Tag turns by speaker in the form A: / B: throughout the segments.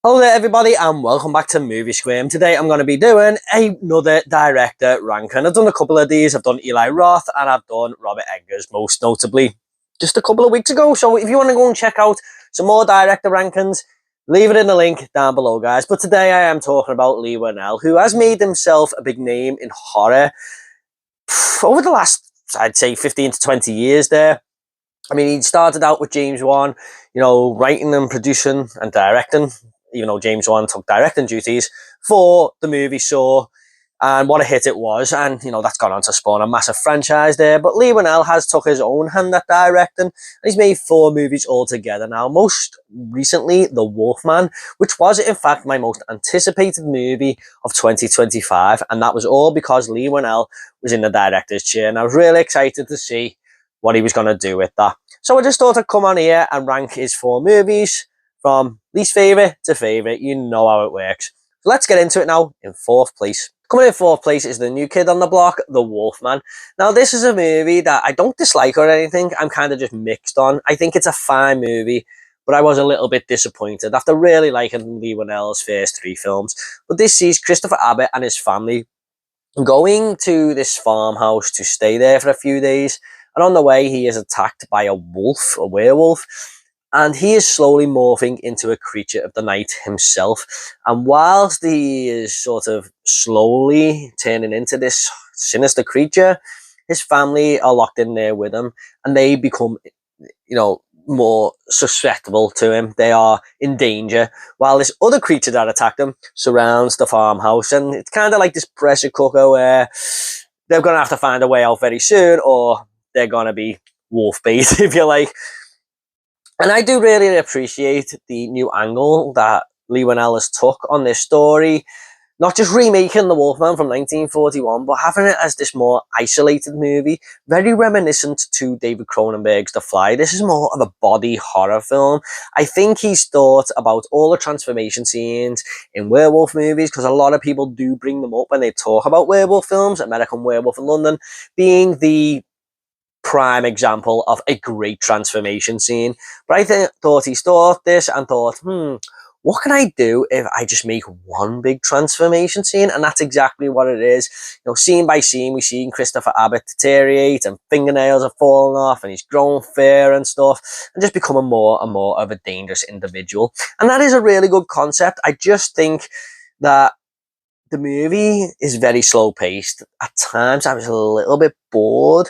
A: Hello there everybody and welcome back to Movie Squirm. Today I'm going to be doing another director ranking. I've done a couple of these. I've done Eli Roth and I've done Robert Eggers, most notably just a couple of weeks ago. So if you want to go and check out some more director rankings, leave it in the link down below, guys. But today I am talking about Leigh Whannell, who has made himself a big name in horror over the last, I'd say, 15 to 20 years there. I mean, he started out with James Wan, writing and producing and directing, even though James Wan took directing duties for the movie Saw, and what a hit it was. And, that's gone on to spawn a massive franchise there. But Leigh Whannell has took his own hand at directing, and he's made 4 movies altogether now. Most recently, The Wolfman, which was, in fact, my most anticipated movie of 2025. And that was all because Leigh Whannell was in the director's chair. And I was really excited to see what he was going to do with that. So I just thought I'd come on here and rank his 4 movies from least favourite to favourite. You know how it works. So let's get into it now. In 4th place. Coming in 4th place is the new kid on the block, The Wolfman. Now, this is a movie that I don't dislike or anything. I'm kind of just mixed on. I think it's a fine movie, but I was a little bit disappointed after really liking Leigh Whannell's first 3 films. But this sees Christopher Abbott and his family going to this farmhouse to stay there for a few days. And on the way, he is attacked by a werewolf, and he is slowly morphing into a creature of the night himself. And whilst he is sort of slowly turning into this sinister creature, his family are locked in there with him, and they become, more susceptible to him. They are in danger, while this other creature that attacked them surrounds the farmhouse. And it's kind of like this pressure cooker where they're going to have to find a way out very soon, or they're going to be wolf bait, if you like. And I do really appreciate the new angle that Leigh Whannell has took on this story. Not just remaking The Wolfman from 1941, but having it as this more isolated movie, very reminiscent to David Cronenberg's The Fly. This is more of a body horror film. I think he's thought about all the transformation scenes in werewolf movies, because a lot of people do bring them up when they talk about werewolf films, American Werewolf in London being the prime example of a great transformation scene. But I thought he thought this and thought, what can I do if I just make one big transformation scene? And that's exactly what it is. Scene by scene, we see Christopher Abbott deteriorate, and fingernails are falling off, and he's growing fair and stuff, and just becoming more and more of a dangerous individual. And that is a really good concept. I just think that the movie is very slow paced. At times, I was a little bit bored.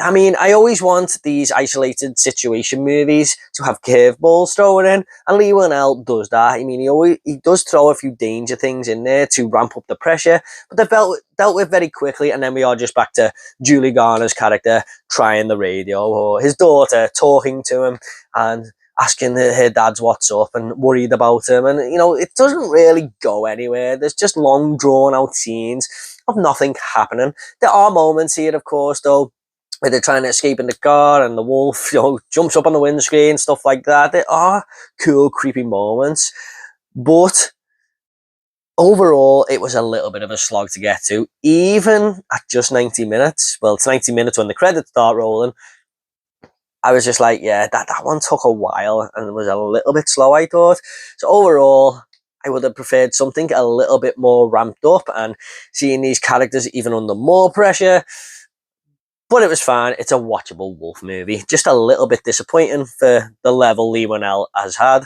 A: I mean, I always want these isolated situation movies to have curveballs thrown in, and Leigh Whannell does that. I mean, he does throw a few danger things in there to ramp up the pressure, but they're dealt with very quickly, and then we are just back to Julie Garner's character trying the radio, or his daughter talking to him and asking her dad's what's up and worried about him. And, it doesn't really go anywhere. There's just long, drawn-out scenes of nothing happening. There are moments here, of course, though, where they're trying to escape in the car and the wolf, jumps up on the windscreen, stuff like that. There are cool, creepy moments. But overall, it was a little bit of a slog to get to. Even at just 90 minutes, well, it's 90 minutes when the credits start rolling, I was just like, yeah, that one took a while and it was a little bit slow, I thought. So overall, I would have preferred something a little bit more ramped up and seeing these characters even under more pressure. But it was fine. It's a watchable wolf movie. Just a little bit disappointing for the level Leigh Whannell has had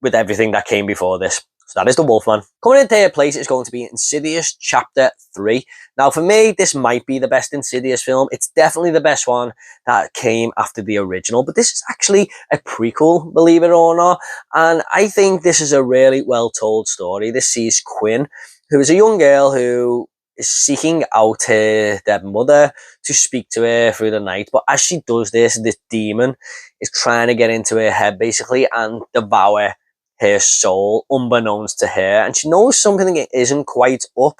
A: with everything that came before this. So that is The Wolfman. Coming in 3rd place is going to be Insidious Chapter 3. Now, for me, this might be the best Insidious film. It's definitely the best one that came after the original. But this is actually a prequel, believe it or not. And I think this is a really well-told story. This sees Quinn, who is a young girl who is seeking out her dead mother to speak to her through the night. But as she does this demon is trying to get into her head, basically, and devour her soul, unbeknownst to her. And she knows something isn't quite up.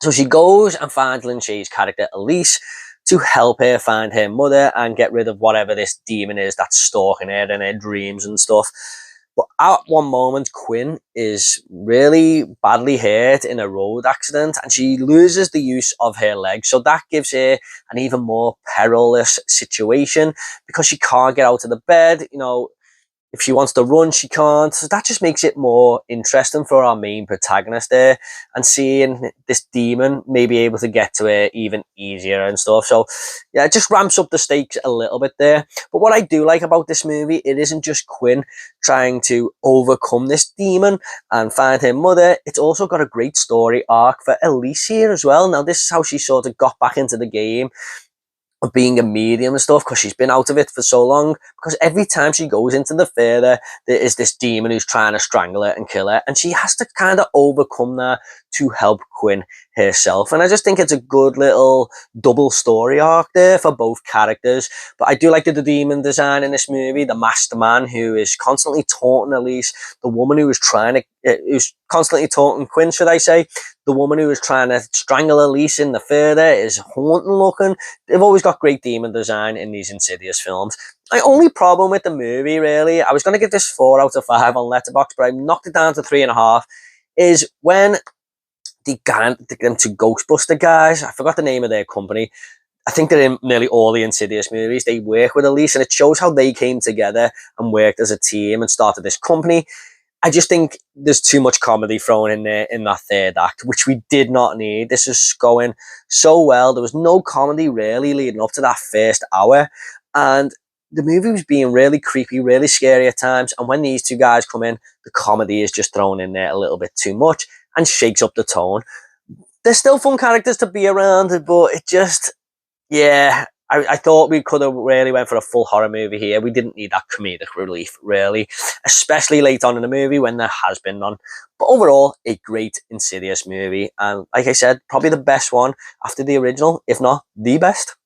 A: So she goes and finds Lin Shaye's character, Elise, to help her find her mother and get rid of whatever this demon is that's stalking her in her dreams and stuff. But at one moment, Quinn is really badly hurt in a road accident, and she loses the use of her legs. So that gives her an even more perilous situation because she can't get out of the bed. If she wants to run, she can't. So that just makes it more interesting for our main protagonist there, and seeing this demon may be able to get to her even easier and stuff. So yeah, it just ramps up the stakes a little bit there. But what I do like about this movie, it isn't just Quinn trying to overcome this demon and find her mother. It's also got a great story arc for Elise here as well. Now, this is how she sort of got back into the game of being a medium and stuff, because she's been out of it for so long. Because every time she goes into the theater, there is this demon who's trying to strangle her and kill her, and she has to kind of overcome that to help Quinn herself. And I just think it's a good little double story arc there for both characters. But I do like the demon design in this movie. The master man who is constantly taunting Elise, the woman who was who's constantly taunting Quinn, should I say, the woman who was trying to strangle Elise in the theater is haunting looking. They've always got great demon design in these Insidious films. My only problem with the movie, really, I was going to give this 4 out of 5 on Letterboxd, but I knocked it down to 3.5, is when they got them to Ghostbuster guys. I forgot the name of their company. I think they're in nearly all the Insidious movies. They work with Elise, and it shows how they came together and worked as a team and started this company. I just think there's too much comedy thrown in there in that third act, which we did not need. This is going so well. There was no comedy really leading up to that first hour. And the movie was being really creepy, really scary at times. And when these two guys come in, the comedy is just thrown in there a little bit too much and shakes up the tone. There's still fun characters to be around, but it just, yeah, I thought we could have really went for a full horror movie here. We didn't need that comedic relief, really, especially late on in the movie when there has been none. But overall, a great Insidious movie. And like I said, probably the best one after the original, if not the best.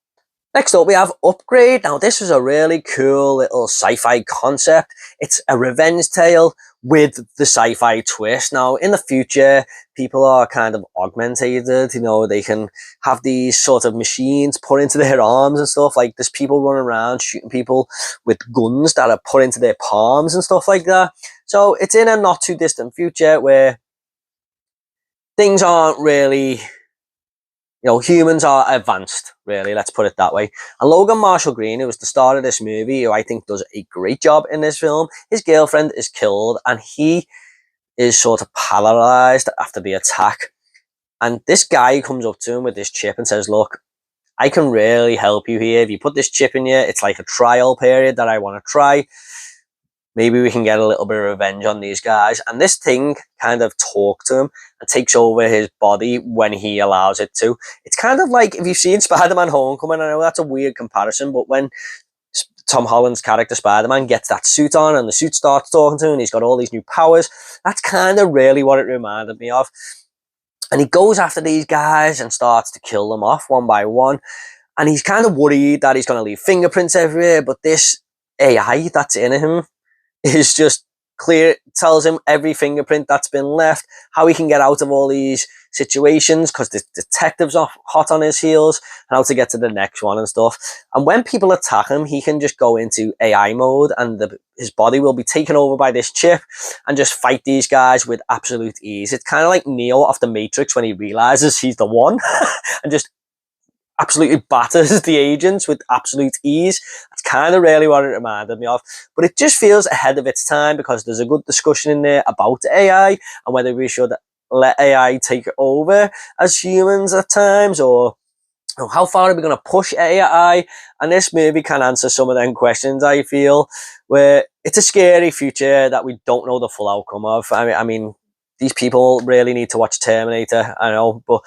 A: Next up, we have Upgrade. Now, this is a really cool little sci-fi concept. It's a revenge tale with the sci-fi twist. Now, in the future, people are kind of augmented. You know, they can have these sort of machines put into their arms and stuff. Like, there's people running around shooting people with guns that are put into their palms and stuff like that. So, it's in a not too distant future where things aren't really... humans are advanced, really, let's put it that way. And Logan Marshall Green, who was the star of this movie, who I think does a great job in this film, his girlfriend is killed and he is sort of paralyzed after the attack. And this guy comes up to him with this chip and says, look, I can really help you here. If you put this chip in you, it's like a trial period that I want to try. Maybe we can get a little bit of revenge on these guys. And this thing kind of talks to him and takes over his body when he allows it to. It's kind of like if you've seen Spider-Man Homecoming, I know that's a weird comparison, but when Tom Holland's character Spider-Man gets that suit on and the suit starts talking to him and he's got all these new powers, that's kind of really what it reminded me of. And he goes after these guys and starts to kill them off one by one. And he's kind of worried that he's going to leave fingerprints everywhere, but this AI that's in him is just clear, tells him every fingerprint that's been left, how he can get out of all these situations, because the detective's hot on his heels, and how to get to the next one and stuff. And when people attack him, he can just go into AI mode, and his body will be taken over by this chip and just fight these guys with absolute ease. It's kind of like Neo off the Matrix when he realizes he's the one and just absolutely batters the agents with absolute ease. That's kind of really what it reminded me of. But it just feels ahead of its time because there's a good discussion in there about AI and whether we should let AI take over as humans at times, or how far are we going to push AI? And this maybe can answer some of them questions, I feel, where it's a scary future that we don't know the full outcome of. I mean, these people really need to watch Terminator, I know, but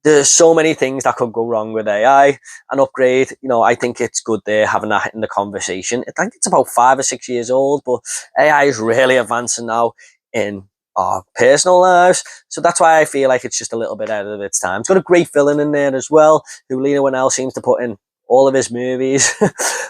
A: there's so many things that could go wrong with AI. And Upgrade, I think it's good there having that in the conversation. I think it's about 5 or 6 years old, but AI is really advancing now in our personal lives. So that's why I feel like it's just a little bit out of its time. It's got a great villain in there as well, who Leigh Whannell seems to put in all of his movies.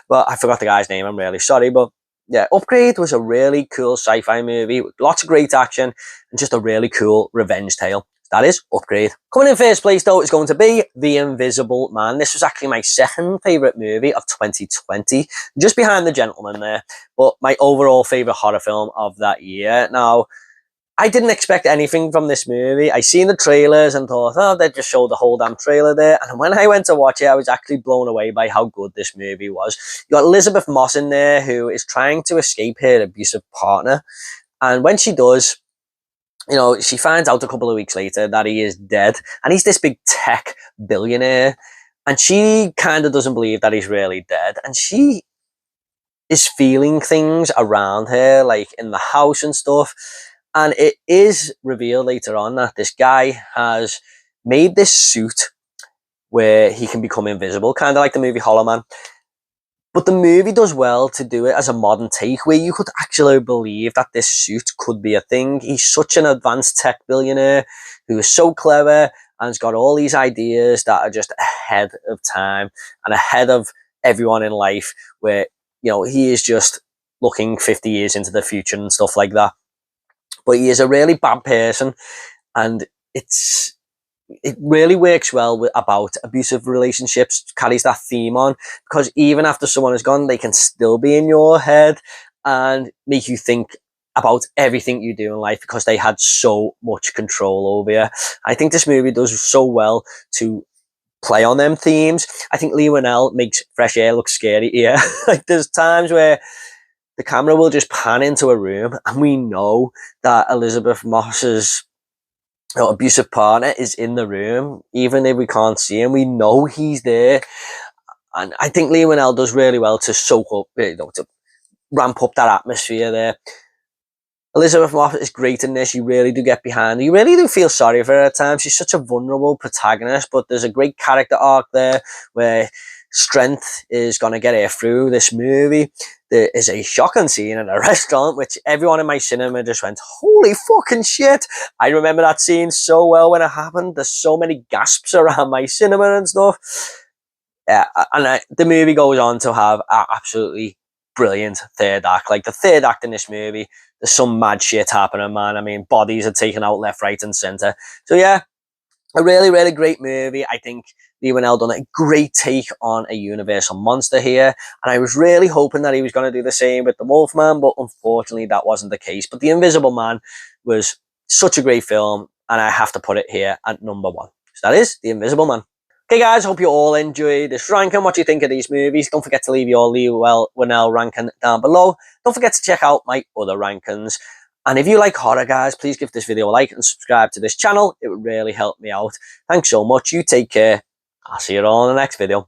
A: But I forgot the guy's name, I'm really sorry. But yeah, Upgrade was a really cool sci-fi movie with lots of great action and just a really cool revenge tale. That is Upgrade. Coming in first place, though, is going to be The Invisible Man. This was actually my second favourite movie of 2020, just behind The Gentleman there, but my overall favourite horror film of that year. Now, I didn't expect anything from this movie. I seen the trailers and thought, oh, they just showed the whole damn trailer there. And when I went to watch it, I was actually blown away by how good this movie was. You got Elizabeth Moss in there, who is trying to escape her abusive partner. And when she does, you know, she finds out a couple of weeks later that he is dead. And he's this big tech billionaire. And she kind of doesn't believe that he's really dead. And she is feeling things around her, like in the house and stuff. And it is revealed later on that this guy has made this suit where he can become invisible, kind of like the movie Hollow Man. But the movie does well to do it as a modern take where you could actually believe that this suit could be a thing. He's such an advanced tech billionaire who is so clever and has got all these ideas that are just ahead of time and ahead of everyone in life, where, you know, he is just looking 50 years into the future and stuff like that. But he is a really bad person, and it really works well about abusive relationships, carries that theme on, because even after someone is gone, they can still be in your head and make you think about everything you do in life because they had so much control over you. I think this movie does so well to play on them themes. I think Leigh Whannell makes Fresh Air look scary here. Like, there's times where the camera will just pan into a room and we know that Elizabeth Moss's, you know, abusive partner is in the room. Even if we can't see him, we know he's there. And I think Leigh Whannell does really well to soak up, you know, to ramp up that atmosphere there. Elizabeth Moss is great in this. You really do get behind her. You really do feel sorry for her at times. She's such a vulnerable protagonist, but there's a great character arc there where strength is going to get her through this movie. There is a shocking scene in a restaurant, which everyone in my cinema just went, holy fucking shit. I remember that scene so well when it happened. There's so many gasps around my cinema and stuff. Yeah, and the movie goes on to have an absolutely brilliant third act. Like, the third act in this movie, there's some mad shit happening, man. I mean, bodies are taken out left, right, and centre. So yeah, a really, really great movie. I think Leigh Whannell done a great take on a universal monster here, and I was really hoping that he was going to do the same with the Wolfman, but unfortunately that wasn't the case. But The Invisible Man was such a great film, and I have to put it here at number 1. So that is The Invisible Man. Okay, guys, hope you all enjoyed this ranking. What do you think of these movies? Don't forget to leave your Leigh Whannell ranking down below. Don't forget to check out my other rankings. And if you like horror, guys, please give this video a like and subscribe to this channel. It would really help me out. Thanks so much. You take care. I'll see you all in the next video.